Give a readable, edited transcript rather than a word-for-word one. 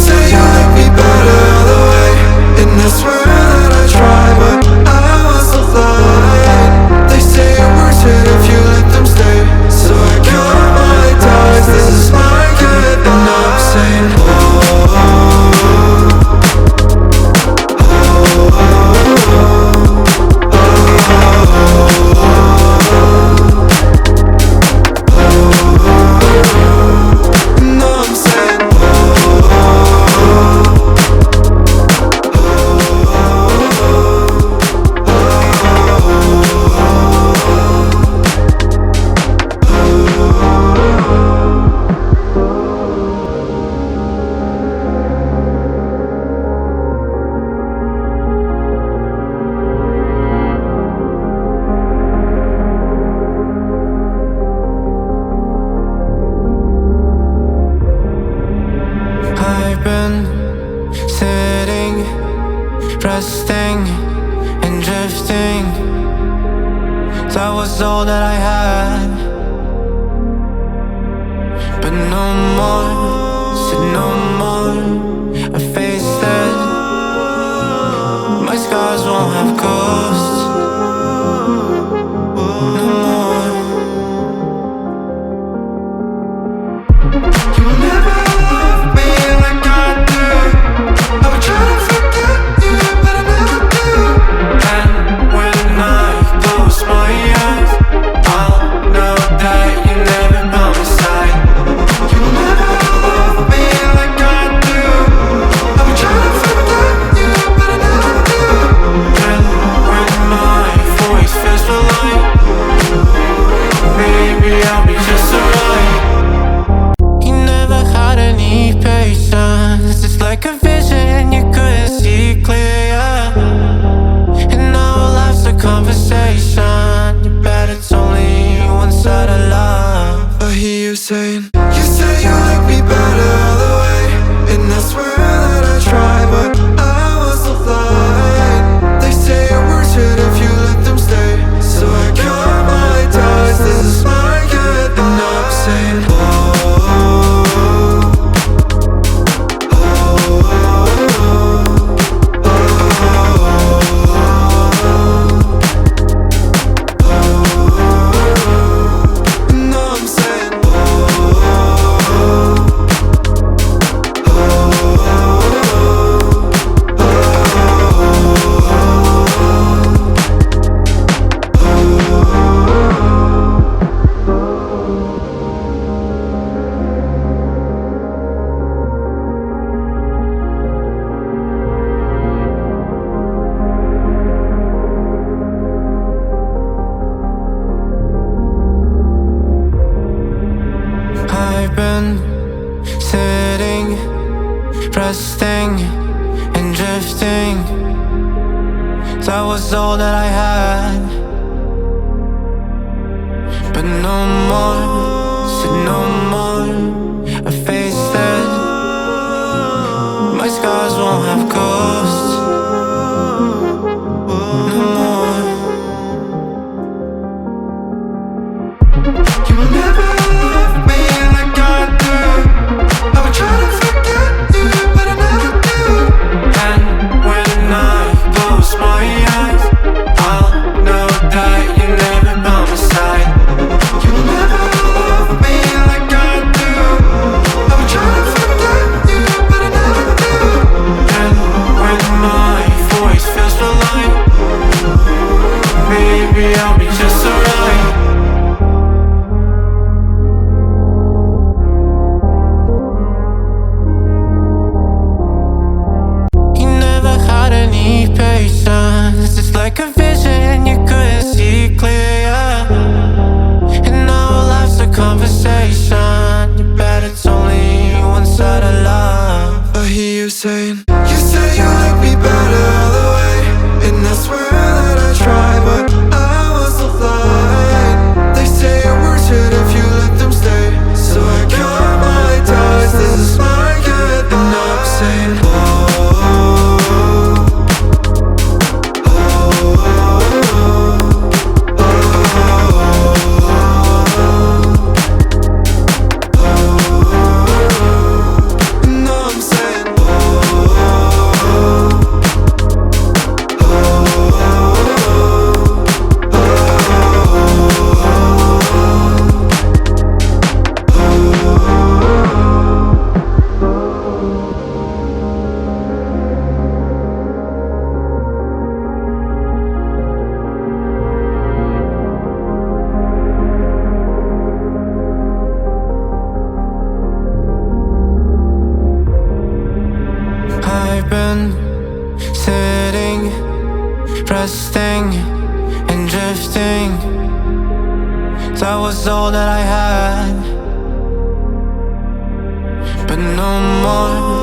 say you like me better all the way, and I swear that I try, but I was so blind. They say it works it if you let them stay, so I count my ties. This is my good, and I'm saying I've been sitting, resting and drifting. That was all that I had, but no more, said no more. I faced it. My scars won't have ghosts no more. You will never love me like I do. I would try to forget you, but I never do. And when I close my eyes, I'll know that you never by my side. You will never love me like I do. I would try to forget you, but I never do. And when my voice feels so light, maybe I'll be just alright. You never had any patience. It's like a vision you couldn't see clear. And now life's a conversation. You bet it's only one side of love. I hear you saying, you say you like me better all the way, and I swear that I try, but I was so blind. They say it works it if you let them stay, so I count my ties. This is my good, and I'm saying I've been sitting, resting and drifting. That was all that I had, but no more, said no more. I faced it. My scars won't have ghosts no more. You will never love me like I do. I would try to forget you, but I never do. And when I close my eyes, I'll know that you're never by my side. You will never love me like I do. I would try to forget you, but I never do. And when my voice feels so light, maybe I'll be just alright. Patience, it's like a vision you couldn't see clear. And now life's a conversation. You bet it's only one side of love. I hear you saying, you say you like me better all the way, and I swear that I try, but I was so blind. They say it works it if you let them stay, so I count my ties. This is my good, and I'm saying no, I'm saying been sitting, resting and drifting. That was all that I had, but no more.